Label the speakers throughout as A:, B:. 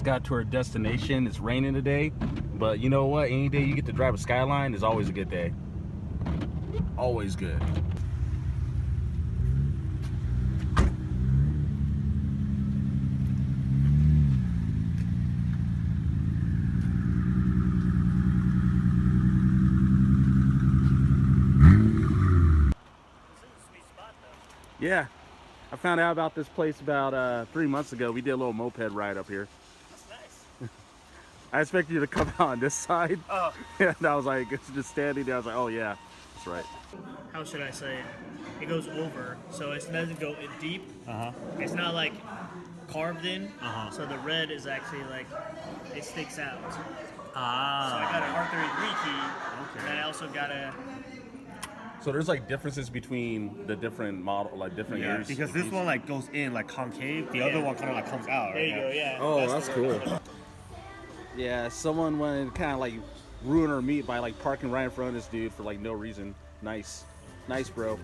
A: just got to our destination. It's raining today, but you know what? Any day you get to drive a Skyline is always a good day. Always good. Yeah, I found out about this place about 3 months ago. We did a little moped ride up here.
B: That's nice.
A: I expected you to come out on this side.
B: Oh.
A: And I was like, it's just standing there. I was like, oh yeah, that's right.
B: How should I say it? It goes over, so it doesn't go in deep. It's not like carved in. So the red is actually like, it sticks out. So I got an R33 key, and I also got a.
A: So there's like differences between the different model, like different years.
C: Because this one like goes in like concave, the other one kind of like comes out.
B: There you go, yeah.
A: Oh, that's cool. Yeah, someone wanted to kind of like ruin our meet by like parking right in front of this dude for like no reason. Nice, nice, bro.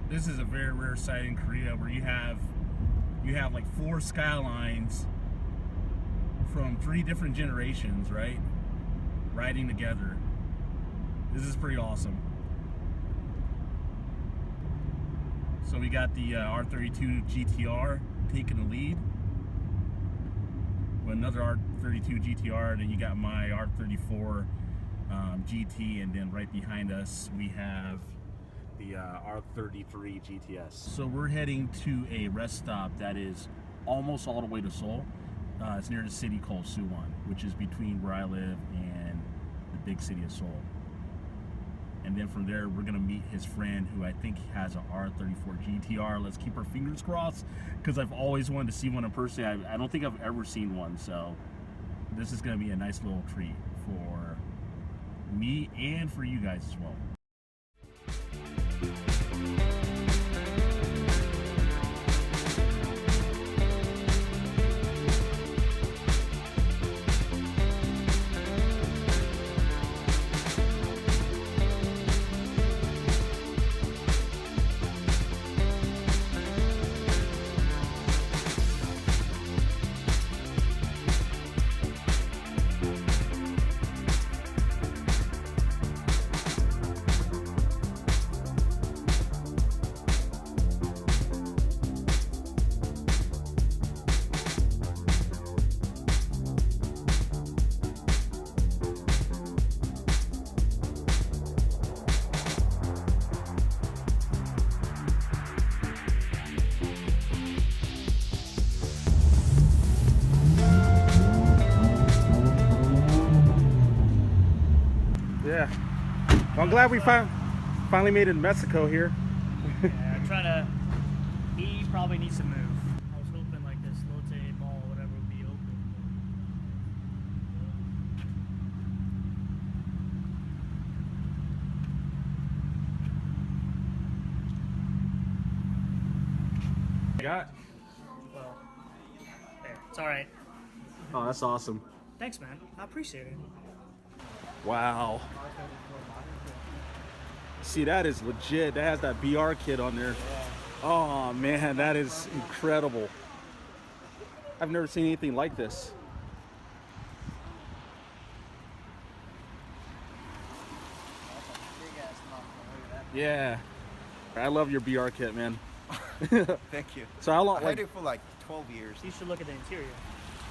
A: This is a very rare sight in Korea where you have like 4 Skylines from 3 different generations, right? Riding together. This is pretty awesome. So we got the R32 GTR taking the lead with another R32 GTR, then you got my R34 GT, and then right behind us we have the R33 GTS. So we're heading to a rest stop that is almost all the way to Seoul. It's near the city called Suwon, which is between where I live and the big city of Seoul. And then from there, we're gonna meet his friend who I think has an R34 GTR. Let's keep our fingers crossed, because I've always wanted to see one in person. I don't think I've ever seen one, so this is gonna be a nice little treat for me and for you guys as well. Yeah, well, I'm glad we finally made it in Mexico here.
B: Yeah, I'm trying to. He probably needs to move. I was hoping like this Lotte Mall, whatever, would be open.
A: Got?
B: Well, there. It's all right.
A: Oh, that's awesome.
B: Thanks, man. I appreciate it.
A: Wow. See, that is legit. That has that BR kit on there. Oh man, that is incredible. I've never seen anything like this. Yeah. I love your BR kit, man.
D: Thank you.
A: So how long?
D: I had it for like 12 years.
B: You should look at the interior.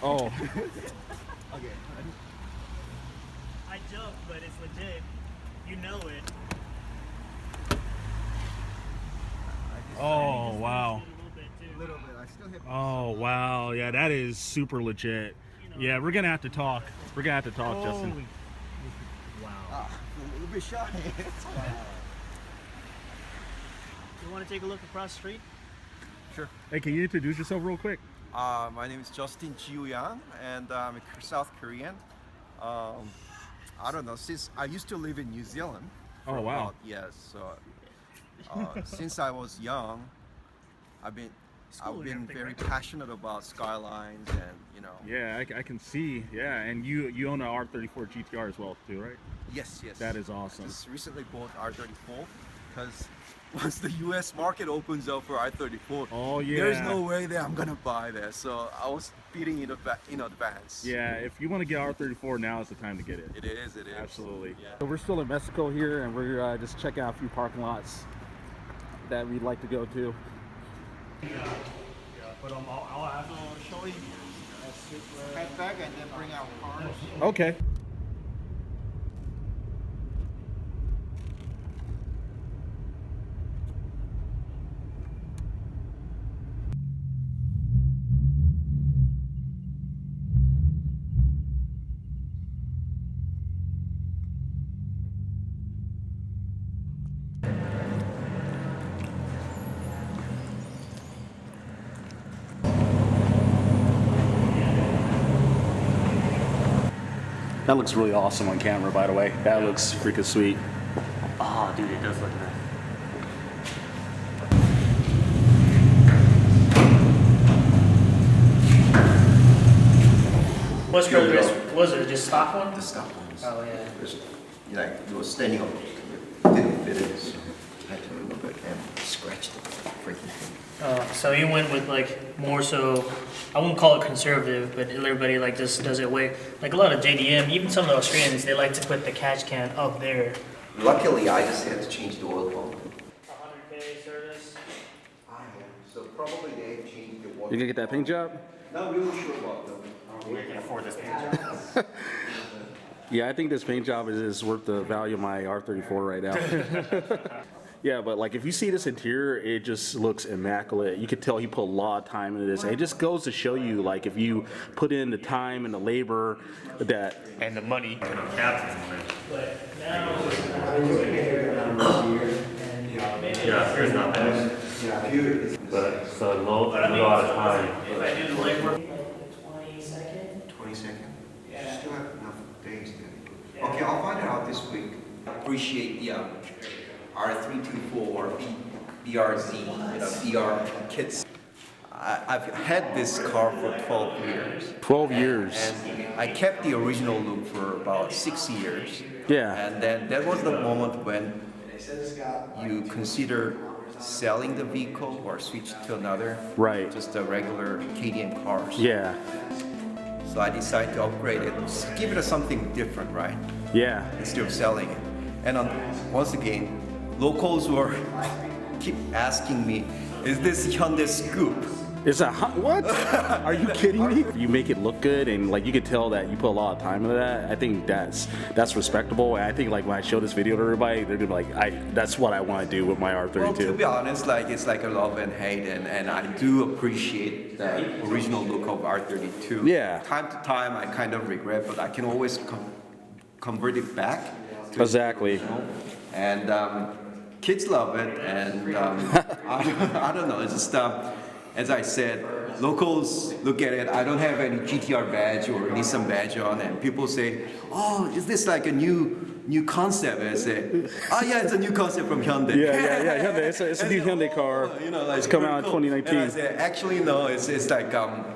A: Oh.
D: Okay.
B: I joke, but it's legit. You know it.
A: Oh, wow.
B: A little bit too.
D: A little bit. I still have.
A: Oh, wow. Yeah, that is super legit. Yeah, we're gonna have to talk. We're gonna have to talk, Justin.
B: Wow.
D: A little bit shy.
B: You want to take a look across the street?
D: Sure.
A: Hey, can you introduce yourself real quick?
D: My name is Justin Jiu-yang, and I'm a South Korean. I don't know, since I used to live in New Zealand.
A: Oh, wow.
D: Yes, so since I was young, I've been very passionate about skylines and, you know.
A: Yeah, I can see. Yeah, and you own an R34 GTR as well, too, right?
D: Yes, yes.
A: That is awesome.
D: Just recently bought R34 because once the U.S. market opens up for R34,
A: Oh, yeah.
D: there's no way that I'm gonna buy that. So I was bidding in advance.
A: Yeah, if you want to get R34, now is the time to get it.
D: It is. It is.
A: Absolutely.
D: Yeah.
A: So we're still in Mexico here, and we're just checking out a few parking lots that we'd like to go to.
C: But I'll have to show you.
D: Head back and then bring out cars.
A: Okay. That looks really awesome on camera, by the way. That looks freaking sweet.
C: Oh, dude, it does look nice.
B: What's for the rest? Was it just stock one?
E: The stock ones.
B: Oh yeah.
E: Because, like, it was standing up, didn't fit it, so I had to move it and scratch the freaking thing.
B: So you went with like more so, I wouldn't call it conservative, but everybody like just does it way, like a lot of JDM, even some of the Australians, they like to put the catch can up there.
E: Luckily, I just had to change the oil pump.
B: 100K service.
E: So probably they changed the water.
A: You gonna get that paint job?
E: Not really sure about them.
C: We can afford this page.
A: Yeah, I think this paint job is worth the value of my R34 right now. Yeah, but like if you see this interior, it just looks immaculate. You could tell he put a lot of time into this. And it just goes to show you, like, if you put in the time and the labor that.
C: And the money. Yeah, here's not bad. But it's a lot of time.
B: If I do the legwork. 22nd?
E: 22nd? Yeah. Still have enough days then. Okay, I'll find it out this week. Appreciate the R324 BRZ, BR kits. I've had this car for 12 years.
A: 12 years.
E: And I kept the original look for about 6 years.
A: Yeah.
E: And then that was the moment when you consider selling the vehicle or switch to another.
A: Right.
E: Just a regular KDM cars.
A: Yeah.
E: So I decided to upgrade it, give it something different, right?
A: Yeah.
E: Instead of selling it. And once again, locals were keep asking me, is this Hyundai Scoop?
A: It's a what? Are you kidding me? You make it look good, and like you could tell that you put a lot of time into that. I think that's respectable. And I think like when I show this video to everybody, they're gonna be like, that's what I want to do with my R32.
E: Well, to be honest, like it's like a love and hate, and I do appreciate the original look of R32.
A: Yeah.
E: Time to time, I kind of regret, but I can always convert it back. To
A: Exactly.
E: And kids love it, and I don't know. It's just as I said, locals look at it. I don't have any GTR badge or Nissan badge on, and people say, "Oh, is this like a new concept?" And I say, "Oh yeah, it's a new concept from Hyundai."
A: Yeah. Hyundai. It's a new Hyundai car.
E: You know, like,
A: it's coming out in
E: cool.
A: 2019.
E: And I say, actually, no. It's like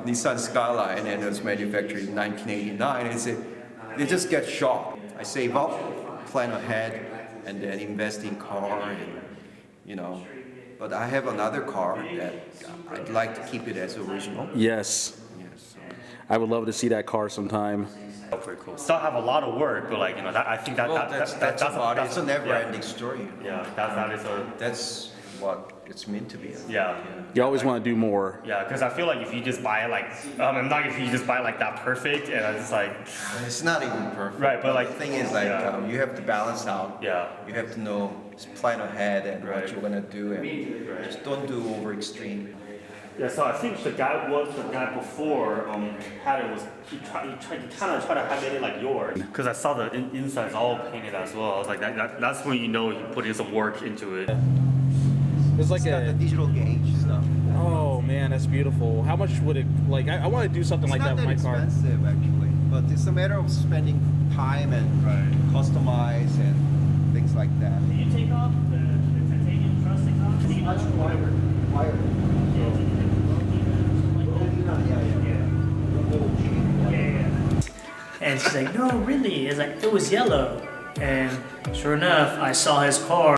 E: Nissan Skyline, and it was manufactured in 1989. And they just get shocked. I save up, plan ahead, and then invest in car, and you know. But I have another car that I'd like to keep it as original.
A: Yes.
E: Yes.
A: I would love to see that car sometime.
C: Oh, pretty cool. Still have a lot of work, but like you know, that, I think that,
D: Well, that's about it. It's a never-ending story.
C: Yeah, that is a.
D: That's what it's meant to be.
C: Yeah.
A: You always want to do more.
C: Yeah, because I feel like if you just buy like, not if you just buy like that perfect, and it's like.
D: It's not even perfect.
C: Right, but like.
D: The thing is, like, you have to balance out.
C: Yeah.
D: You have to know, plan ahead and
C: Right.
D: what you're gonna do, and just don't do over extreme.
C: Yeah, so I think the guy before had it was he kind of tried to have it like yours because I saw the insides all painted as well. I was like that's when you know he put in some work into it.
A: It's like
D: It's got the digital gauge stuff.
A: Oh man, that's beautiful. How much would it like? I want to do something like that with my car.
D: It's not that expensive actually, but it's a matter of spending time and customize and things like that.
B: Can you take off the titanium trusting off? Can you touch the wire? And she's like, no, really? It's like, it was yellow. And sure enough, I saw his car.